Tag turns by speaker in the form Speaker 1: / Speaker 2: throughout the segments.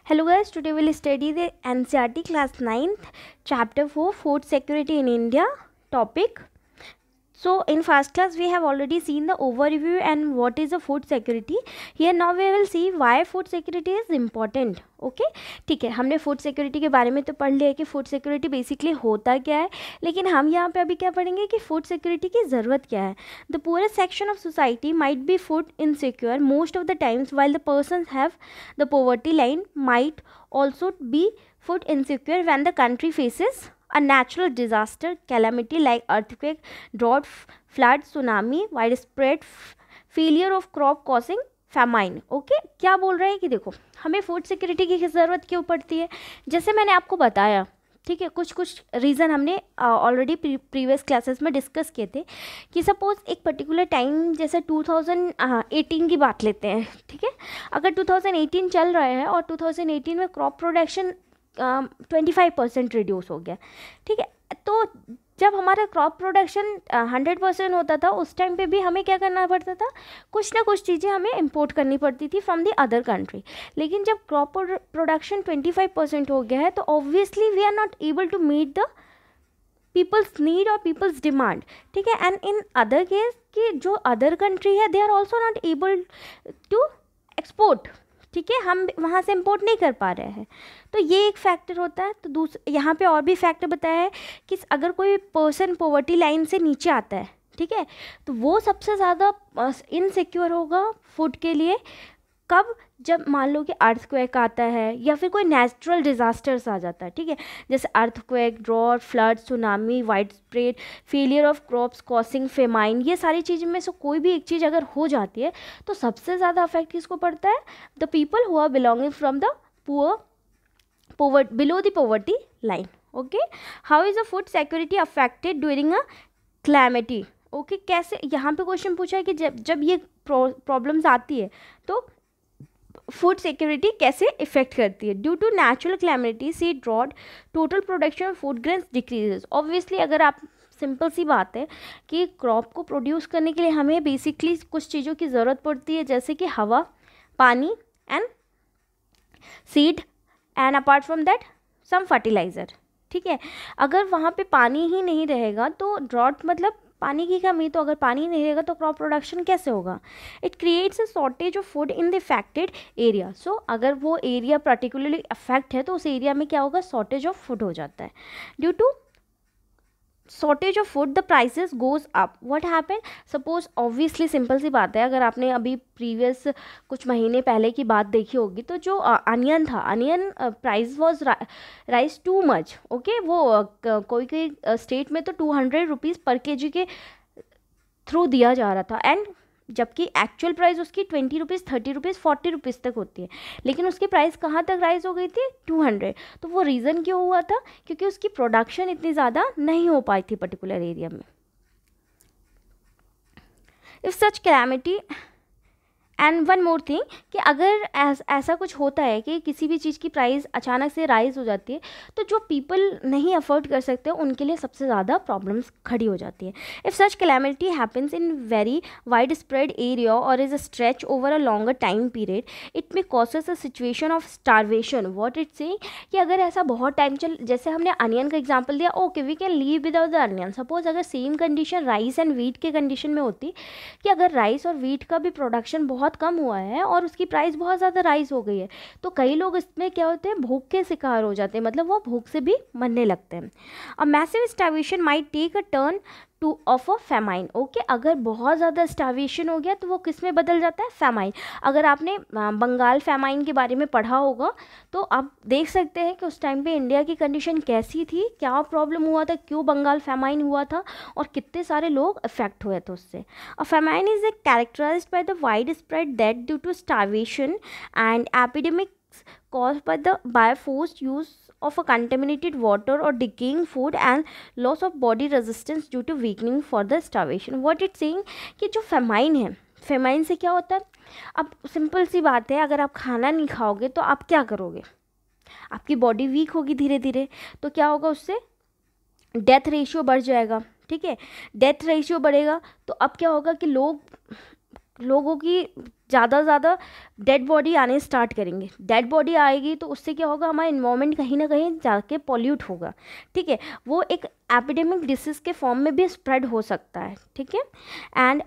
Speaker 1: Hello guys, today we'll study the NCERT class 9th chapter 4 food security in India topic. So in first class we have already seen the overview and what is a food security. Here now we will see why food security is important. Okay ठीक है, हमने food security के बारे में तो पढ़ लिया कि फूड सिक्योरिटी बेसिकली होता क्या है, लेकिन हम यहाँ पे अभी क्या पढ़ेंगे कि फूड सिक्योरिटी की ज़रूरत क्या है. The poorest section of society might be food insecure most of the times while the persons have the poverty line might also be food insecure when the country faces a natural disaster calamity like earthquake, drought, flood, tsunami, widespread failure of crop causing famine. Okay क्या बोल रहे हैं कि देखो हमें food security की ज़रूरत क्यों पड़ती है. जैसे मैंने आपको बताया, ठीक है, कुछ रीज़न हमने ऑलरेडी प्रीवियस क्लासेस में डिस्कस किए थे कि सपोज़ एक पर्टिकुलर टाइम जैसे 2018 की बात लेते हैं. ठीक है, अगर 2018 चल रहा है और 2018 में क्रॉप प्रोडक्शन 25% रिड्यूस हो गया. ठीक है, तो जब हमारा क्रॉप प्रोडक्शन 100% होता था उस टाइम पे भी हमें क्या करना पड़ता था, कुछ ना कुछ चीज़ें हमें इंपोर्ट करनी पड़ती थी फ्रॉम द अदर कंट्री. लेकिन जब क्रॉप प्रोडक्शन 25% हो गया है तो obviously we are not able to meet the people's need और पीपल्स डिमांड. ठीक है, एंड इन अदर केस कि जो अदर कंट्री है they are also not able to export. ठीक है, हम वहाँ से इंपोर्ट नहीं कर पा रहे हैं, तो ये एक फैक्टर होता है. तो यहाँ पे और भी फैक्टर बताया है कि अगर कोई पर्सन पॉवर्टी लाइन से नीचे आता है, ठीक है, तो वो सबसे ज़्यादा इनसिक्योर होगा फूड के लिए. कब, जब मान लो कि अर्थक्वेक आता है या फिर कोई नेचुरल डिज़ास्टर्स आ जाता है. ठीक है, जैसे earthquake, drought, flood, tsunami, wide spread, failure of crops causing famine, ये सारी चीज़ में से कोई भी एक चीज़ अगर हो जाती है तो सबसे ज़्यादा अफेक्ट किसको पड़ता है, the people who are belonging from the below the poverty line. Okay, how is the food security affected during a calamity. Okay, कैसे, यहाँ पे क्वेश्चन पूछा है कि जब ये प्रॉब्लम्स आती है तो फूड सिक्योरिटी कैसे इफेक्ट करती है. Due to natural calamity, see drought, total production of food grains decreases. Obviously अगर आप, सिंपल सी बात है कि क्रॉप को प्रोड्यूस करने के लिए हमें बेसिकली कुछ चीज़ों की ज़रूरत पड़ती है, जैसे कि हवा, पानी and seed and apart from that some fertiliser. ठीक है, अगर वहाँ पे पानी ही नहीं रहेगा तो ड्रॉट मतलब पानी की कमी, तो अगर पानी नहीं रहेगा तो क्रॉप प्रोडक्शन कैसे होगा. It creates a shortage of food in the affected area. So अगर वो एरिया पर्टिकुलरली अफेक्ट है तो उस एरिया में क्या होगा, शॉर्टेज ऑफ फूड हो जाता है. Due to shortage of food the prices goes up. What happen, suppose obviously simple सी बात है, अगर आपने अभी प्रीवियस कुछ महीने पहले की बात देखी होगी तो जो अनियन था, onion price was rise too much. Okay, वो कोई स्टेट में तो 200 रुपीज़ पर केजी के थ्रू दिया जा रहा था, एंड जबकि एक्चुअल प्राइस उसकी 20 रुपीज़, 30 रुपीज़, 40 रुपीज़ तक होती है, लेकिन उसकी प्राइस कहाँ तक राइज हो गई थी, 200. तो वो रीज़न क्यों हुआ था, क्योंकि उसकी प्रोडक्शन इतनी ज़्यादा नहीं हो पाई थी पर्टिकुलर एरिया में. If such calamity and one more thing कि अगर ऐसा कुछ होता है कि किसी भी चीज़ की प्राइस अचानक से राइज हो जाती है तो जो पीपल नहीं अफोर्ड कर सकते उनके लिए सबसे ज़्यादा प्रॉब्लम्स खड़ी हो जाती है. If such calamity happens in very wide spread area और is a stretch over a longer time period it may causes a situation of starvation. What it say कि अगर ऐसा बहुत टाइम जैसे हमने अनियन का एग्जाम्पल दिया, okay we can leave without the onion. Suppose अगर same condition rice and wheat के कंडीशन में होती कि अगर राइस और वीट का भी प्रोडक्शन बहुत कम हुआ है और उसकी प्राइस बहुत ज़्यादा राइज हो गई है तो कई लोग इसमें क्या होते हैं, भूख के शिकार हो जाते हैं, मतलब वो भूख से भी मरने लगते हैं. A massive starvation might take a turn to of a famine. Okay, अगर बहुत ज़्यादा स्टार्वेशन हो गया तो वो किस में बदल जाता है, फेमाइन. अगर आपने बंगाल फेमाइन के बारे में पढ़ा होगा तो आप देख सकते हैं कि उस टाइम पे इंडिया की कंडीशन कैसी थी, क्या प्रॉब्लम हुआ था, क्यों बंगाल फेमाइन हुआ था और कितने सारे लोग अफेक्ट हुए थे उससे. A famine is characterised by the wide spread death due to starvation and epidemics caused by forced use of a contaminated water or decaying food and loss of body resistance due to weakening for the starvation. What it's saying कि जो famine है, famine से क्या होता है, अब simple सी बात है, अगर आप खाना नहीं खाओगे तो आप क्या करोगे, आपकी बॉडी वीक होगी धीरे धीरे, तो क्या होगा, उससे डेथ रेशियो बढ़ जाएगा. ठीक है, डेथ रेशियो बढ़ेगा तो अब क्या होगा कि लोग लोगों की ज़्यादा से ज़्यादा डेड बॉडी आने स्टार्ट करेंगे। डेड बॉडी आएगी तो उससे क्या होगा, हमारा इन्वायरमेंट कहीं ना कहीं जाके पॉल्यूट होगा, ठीक है। वो एक एपिडेमिक डिसीज़ के फॉर्म में भी स्प्रेड हो सकता है, ठीक है। एंड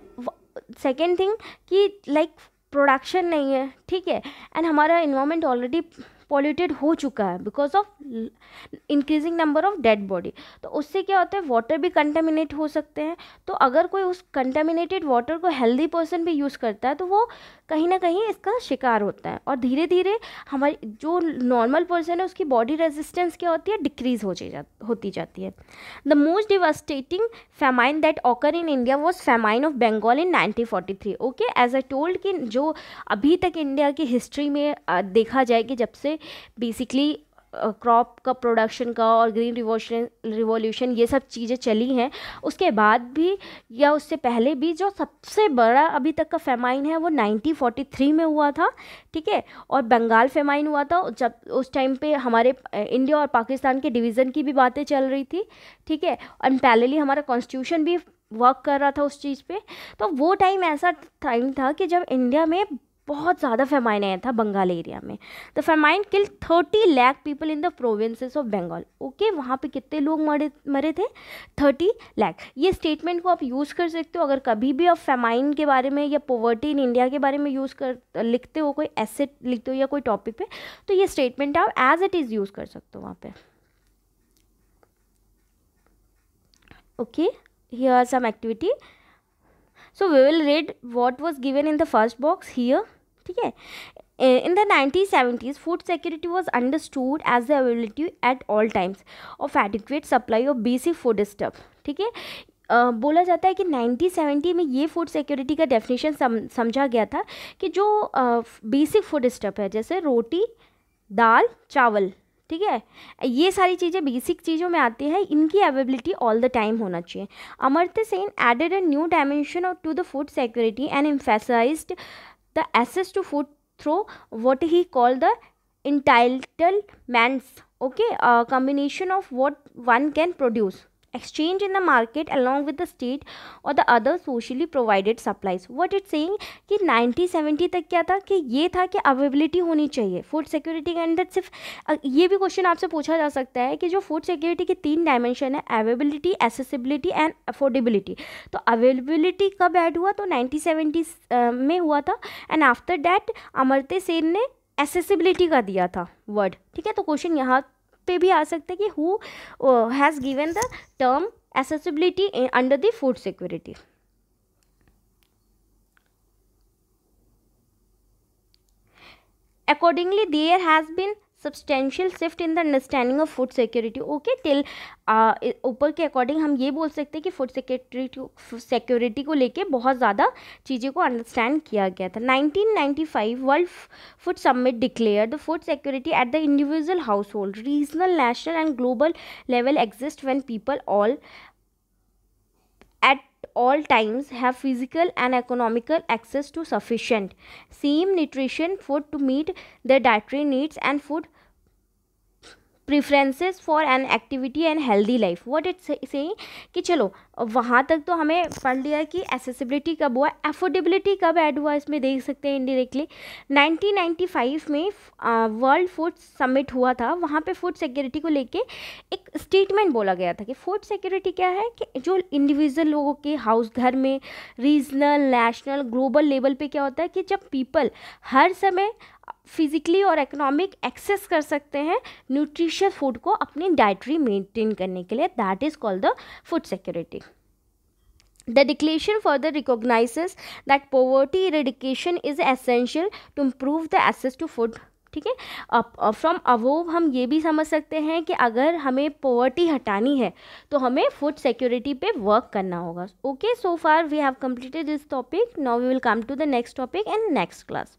Speaker 1: सेकेंड थिंग कि लाइक प्रोडक्शन नहीं है, ठीक है, एंड हमारा इन्वायरमेंट ऑलरेडी पॉल्यूटेड हो चुका है because of increasing number of dead body. तो उससे क्या होता है, वाटर भी कंटेमिनेट हो सकते हैं। तो अगर कोई उस कंटेमिनेटेड वाटर को हेल्दी पर्सन भी यूज़ करता है तो वो कहीं ना कहीं इसका शिकार होता है, और धीरे धीरे हमारी जो नॉर्मल पर्सन है उसकी बॉडी रेजिस्टेंस क्या होती है, डिक्रीज होती जाती है। The most devastating famine that occur in India was famine of Bengal in 1943। Okay, as I told कि जो अभी तक इंडिया की हिस्ट्री में देखा जाए कि जब से बेसिकली क्रॉप का प्रोडक्शन का और ग्रीन रिवॉल्यूशन ये सब चीज़ें चली हैं, उसके बाद भी या उससे पहले भी जो सबसे बड़ा अभी तक का फेमाइन है वो 1943 में हुआ था, ठीक है। और बंगाल फेमाइन हुआ था जब उस टाइम पे हमारे इंडिया और पाकिस्तान के डिवीज़न की भी बातें चल रही थी, ठीक है। और पैरेलली हमारा कॉन्स्टिट्यूशन भी वर्क कर रहा था उस चीज़ पे। तो वो टाइम ऐसा टाइम था कि जब इंडिया में बहुत ज़्यादा फेमाइन आया था बंगाल एरिया में। The famine kill 30 lakh people in the provinces of Bengal. Okay, वहाँ पे कितने लोग मरे थे, 30 लाख। ये स्टेटमेंट को आप यूज़ कर सकते हो अगर कभी भी आप फेमाइन के बारे में या पॉवर्टी इन इंडिया के बारे में लिखते हो, कोई एसेट लिखते हो या कोई टॉपिक पे, तो ये स्टेटमेंट आप एज इट इज़ यूज़ कर सकते हो वहाँ पे। Okay, here are some activity. So we will read what was given in the first box here, ठीक है। In the 1970s, food security was understood as the availability at all times of adequate supply of basic food stuff, ठीक है। बोला जाता है कि 1970 में ये फूड सिक्योरिटी का डेफिनेशन समझा गया था कि जो बेसिक फूड स्टफ है, जैसे रोटी, दाल, चावल, ठीक है, ये सारी चीज़ें बेसिक चीज़ों में आती हैं, इनकी अवेलेबिलिटी ऑल द टाइम होना चाहिए। Amartya Sen added a new dimension to the food security and emphasised the access to food through what he called the entitlements, okay, a combination of what one can produce, exchange in the market along with the state or the other socially provided supplies. What it's saying कि 1970 तक क्या था कि ये था कि availability होनी चाहिए फूड सिक्योरिटी के अंदर। सिर्फ ये भी क्वेश्चन आपसे पूछा जा सकता है कि जो फूड सिक्योरिटी के 3 डायमेंशन है, अवेलेबिलिटी, एसेसिबिलिटी एंड अफोर्डेबिलिटी। तो अवेलेबिलिटी कब ऐड हुआ, तो 1970 में हुआ था, and after that Amartya Sen ने एसेसिबिलिटी का दिया था वर्ड, ठीक है। तो क्वेश्चन यहाँ पे भी आ सकता है कि who has given the term accessibility under the food security. Accordingly, there has been substantial shift in the understanding of food security. Okay, till ऊपर के अकॉर्डिंग हम ये बोल सकते हैं कि फूड सिक्योरिटी को लेके बहुत ज़्यादा चीज़ों को अंडरस्टैंड किया गया था। 1995 world food summit declare the food security at the individual house hold, regional, national and global level exist when people all at all times have physical and economical access to sufficient same nutrition food to meet their dietary needs and food preferences for an activity and healthy life. What it's saying कि चलो वहाँ तक तो हमें पढ़ लिया कि accessibility कब हुआ, अफोर्डेबिलिटी कब ऐड हुआ, इसमें देख सकते हैं इनडायरेक्टली 1995 में वर्ल्ड फूड समिट हुआ था। वहाँ पे फूड सिक्योरिटी को लेके एक स्टेटमेंट बोला गया था कि फूड सिक्योरिटी क्या है कि जो इंडिविजुअल लोगों के हाउस, घर में, रीजनल, नेशनल, ग्लोबल लेवल पे क्या होता है कि जब पीपल हर समय फिजिकली और इकोनॉमिक एक्सेस कर सकते हैं न्यूट्रिशियस फूड को अपनी डाइटरी मेंटेन करने के लिए, that is called the food security. The declaration further recognizes that poverty eradication is essential to improve the access to food. ठीक है, फ्रॉम अबोव हम ये भी समझ सकते हैं कि अगर हमें पॉवर्टी हटानी है तो हमें फूड सिक्योरिटी पे वर्क करना होगा। Okay, so far we have completed this topic. Now we will come to the next topic in next class.